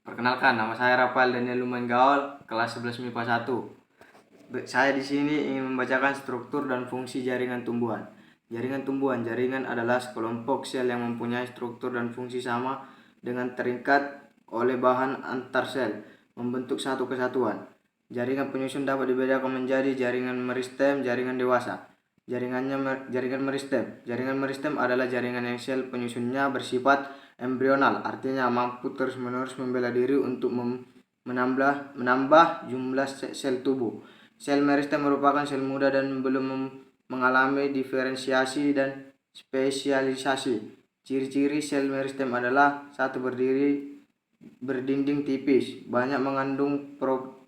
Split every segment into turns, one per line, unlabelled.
Perkenalkan, nama saya Rafael Daniel Lumain Gaul, kelas 11 MIPA 1. Saya di sini ingin membacakan struktur dan fungsi jaringan tumbuhan. Jaringan tumbuhan, jaringan adalah sekelompok sel yang mempunyai struktur dan fungsi sama dengan terikat oleh bahan antar sel, membentuk satu kesatuan. Jaringan penyusun dapat dibedakan menjadi jaringan meristem, jaringan dewasa. Jaringan meristem. Jaringan meristem adalah jaringan yang sel penyusunnya bersifat embrional, artinya mampu terus-menerus membela diri untuk menambah jumlah sel tubuh. Sel meristem merupakan sel muda dan belum mengalami diferensiasi dan spesialisasi. Ciri-ciri sel meristem adalah: satu, berdinding tipis, banyak mengandung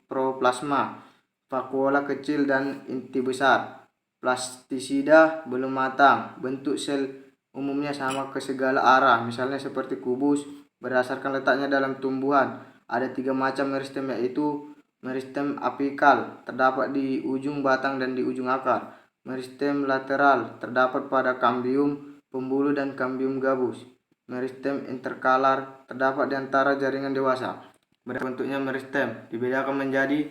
proplasma, vakuola kecil dan inti besar. Plastisida belum matang, bentuk sel umumnya sama ke segala arah, misalnya seperti kubus. Berdasarkan letaknya dalam tumbuhan, ada 3 macam meristem, yaitu meristem apikal, terdapat di ujung batang dan di ujung akar. Meristem lateral, terdapat pada kambium pembuluh dan kambium gabus. Meristem interkalar, terdapat di antara jaringan dewasa. Bentuknya meristem dibedakan menjadi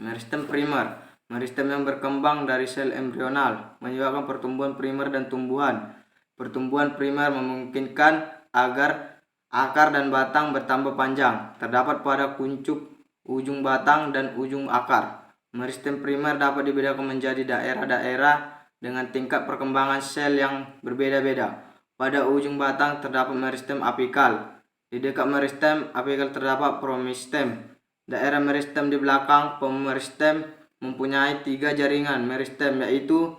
meristem primer, meristem yang berkembang dari sel embrional, menyebabkan pertumbuhan primer dan tumbuhan. Pertumbuhan primer memungkinkan agar akar dan batang bertambah panjang, terdapat pada kuncup ujung batang dan ujung akar. Meristem primer dapat dibedakan menjadi daerah-daerah dengan tingkat perkembangan sel yang berbeda-beda. Pada ujung batang terdapat meristem apikal. Di dekat meristem apikal terdapat promistem. Daerah meristem di belakang pemeristem mempunyai 3 jaringan meristem, yaitu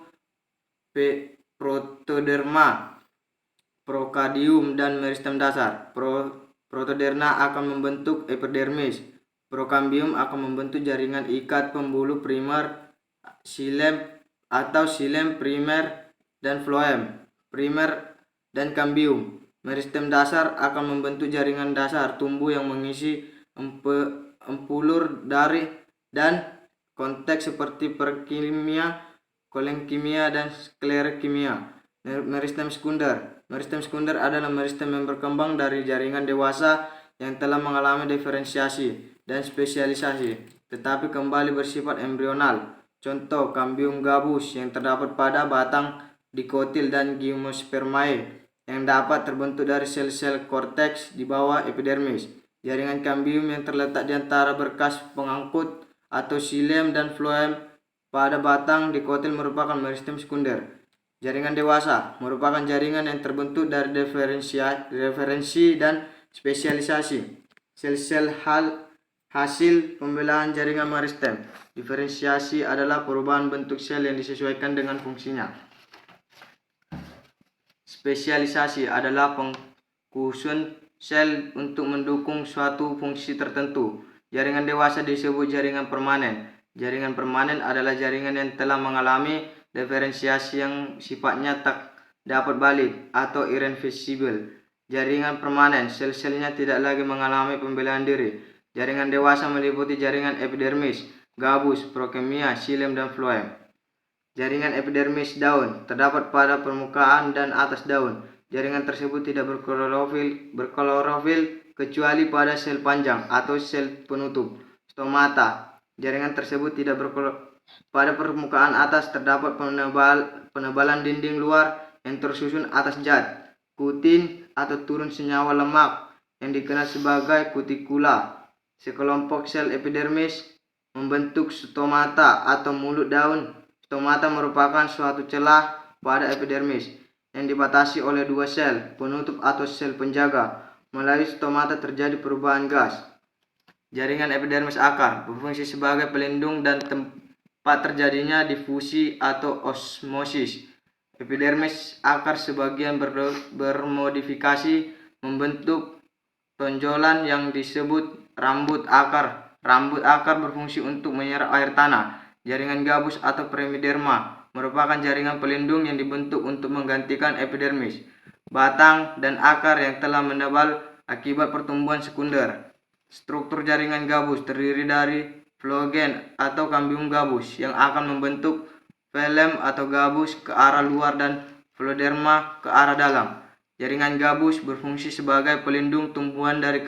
protoderma, prokadium, dan meristem dasar. Protoderma akan membentuk epidermis. Prokambium akan membentuk jaringan ikat pembuluh primer, xilem atau xilem primer, dan floem primer dan kambium. Meristem dasar akan membentuk jaringan dasar tumbuh yang mengisi empulur dari dan konteks seperti perkimia, kolenkimia, dan sklerokimia. Meristem sekunder. Meristem sekunder adalah meristem yang berkembang dari jaringan dewasa yang telah mengalami diferensiasi dan spesialisasi, tetapi kembali bersifat embrional. Contoh, kambium gabus yang terdapat pada batang dikotil dan gimnospermae yang dapat terbentuk dari sel-sel korteks di bawah epidermis. Jaringan kambium yang terletak di antara berkas pengangkut atau xilem dan floem pada batang dikotil merupakan meristem sekunder. Jaringan dewasa merupakan jaringan yang terbentuk dari diferensi dan spesialisasi. Sel-sel hasil pembelahan jaringan meristem. Diferensiasi adalah perubahan bentuk sel yang disesuaikan dengan fungsinya. Spesialisasi adalah pengkhususan sel untuk mendukung suatu fungsi tertentu. Jaringan dewasa disebut jaringan permanen. Jaringan permanen adalah jaringan yang telah mengalami diferensiasi yang sifatnya tak dapat balik atau irreversible. Jaringan permanen, sel-selnya tidak lagi mengalami pembelahan diri. Jaringan dewasa meliputi jaringan epidermis, gabus, prokemia, xilem, dan floem. Jaringan epidermis daun terdapat pada permukaan dan atas daun. Jaringan tersebut tidak berklorofil kecuali pada sel panjang atau sel penutup, stomata. Jaringan tersebut tidak pada permukaan atas terdapat penebalan dinding luar yang tersusun atas zat kutin atau turun senyawa lemak yang dikenal sebagai kutikula. Sekelompok sel epidermis membentuk stomata atau mulut daun. Stomata merupakan suatu celah pada epidermis yang dibatasi oleh 2 sel penutup atau sel penjaga. Melalui stomata terjadi perubahan gas. Jaringan epidermis akar berfungsi sebagai pelindung dan tempat terjadinya difusi atau osmosis. Epidermis akar sebagian bermodifikasi membentuk tonjolan yang disebut rambut akar. Rambut akar berfungsi untuk menyerap air tanah. Jaringan gabus atau pemiderma merupakan jaringan pelindung yang dibentuk untuk menggantikan epidermis, batang, dan akar yang telah menebal akibat pertumbuhan sekunder. Struktur jaringan gabus terdiri dari flogen atau kambium gabus yang akan membentuk velum atau gabus ke arah luar dan floderma ke arah dalam. Jaringan gabus berfungsi sebagai pelindung tumbuhan dari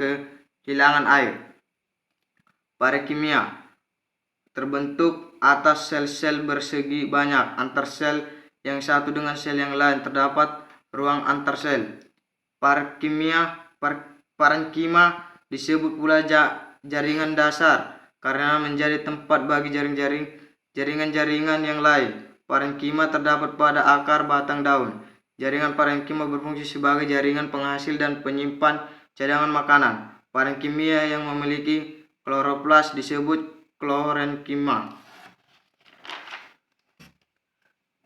kehilangan air. Parenkimia terbentuk atas sel-sel bersegi banyak antar sel yang satu dengan sel yang lain, terdapat ruang antar sel. Parenkima disebut pula jaringan dasar karena menjadi tempat bagi jaringan-jaringan yang lain. Parenkima terdapat pada akar, batang, daun. Jaringan parenkima berfungsi sebagai jaringan penghasil dan penyimpan cadangan makanan. Parenkimia yang memiliki kloroplas disebut klorenkima.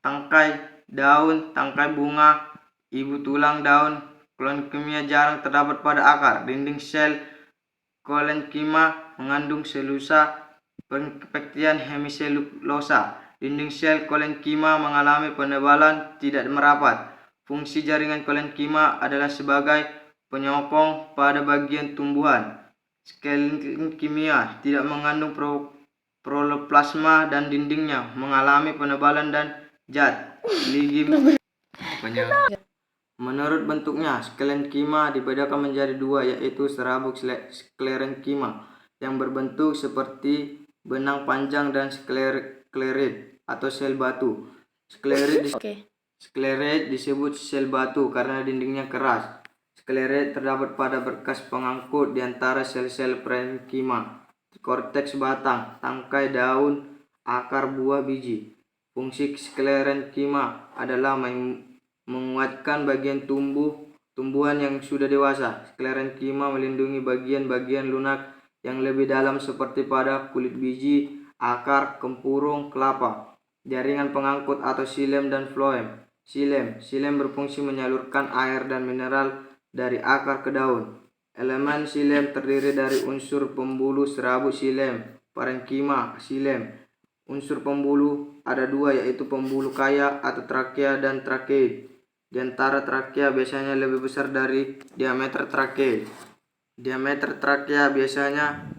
Tangkai daun, tangkai bunga, ibu tulang daun. Klorenkima jarang terdapat pada akar. Dinding sel klorenkima mengandung selusa pektian hemiselulosa. Dinding sel klorenkima mengalami penebalan, tidak merapat. Fungsi jaringan klorenkima adalah sebagai penyokong pada bagian tumbuhan. Klorenkima tidak mengandung protoplasma dan dindingnya mengalami penebalan dan zat ligin. Menurut bentuknya, sklerenkima dibedakan menjadi dua, yaitu serabut sklerenkima yang berbentuk seperti benang panjang dan sklerid atau sel batu. Sklerid disebut sel batu karena dindingnya keras. Sklerid terdapat pada berkas pengangkut di antara sel-sel parenkima, korteks batang, tangkai, daun, akar, buah, biji. Fungsi sklerenkima adalah menguatkan bagian tumbuhan yang sudah dewasa. Sklerenkima melindungi bagian-bagian lunak yang lebih dalam seperti pada kulit biji, akar, kempurung, kelapa. Jaringan pengangkut atau xilem dan floem. Xilem berfungsi menyalurkan air dan mineral dari akar ke daun. Elemen xilem terdiri dari unsur pembuluh serabut xilem, parenkima, xilem. Unsur pembuluh ada dua, yaitu pembuluh kaya atau trakea dan trakeid. Di antara trakea biasanya lebih besar dari diameter trakeid. Diameter trakea biasanya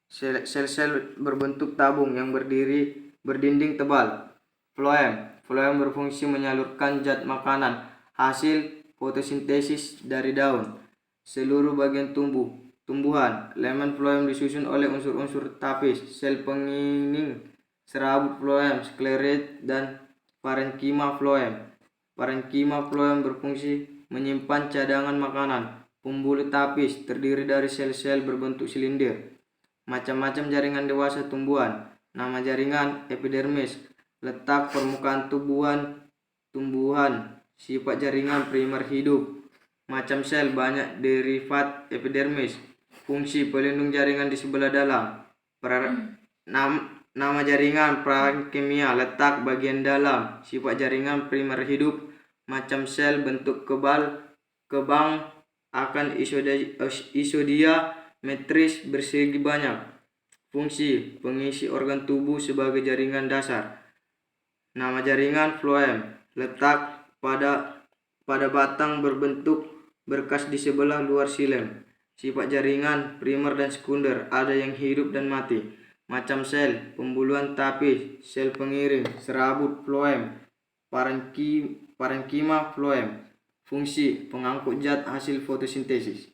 sel-sel berbentuk tabung yang berdinding tebal. Floem berfungsi menyalurkan zat makanan hasil fotosintesis dari daun. Seluruh bagian tumbuhan. Elemen floem disusun oleh unsur-unsur tapis, sel pengining, serabut floem, sklerid, dan parenkima floem. Parenkima floem berfungsi menyimpan cadangan makanan. Pembuluh tapis terdiri dari sel-sel berbentuk silinder. Macam-macam jaringan dewasa tumbuhan. Nama jaringan epidermis. Letak permukaan tumbuhan. Sifat jaringan primer hidup. Macam sel, banyak derivat epidermis. Fungsi pelindung jaringan di sebelah dalam. Nama jaringan parenkimia. Letak bagian dalam. Sifat jaringan primer hidup. Macam sel, bentuk kebang akan isodia metris bersegi banyak. Fungsi pengisi organ tubuh sebagai jaringan dasar. Nama jaringan floem. Letak pada batang berbentuk berkas di sebelah luar xilem. Sifat jaringan primer dan sekunder, ada yang hidup dan mati. Macam sel, pembuluhan tapis, sel pengiring, serabut floem, parenkima floem. Fungsi pengangkut zat hasil fotosintesis.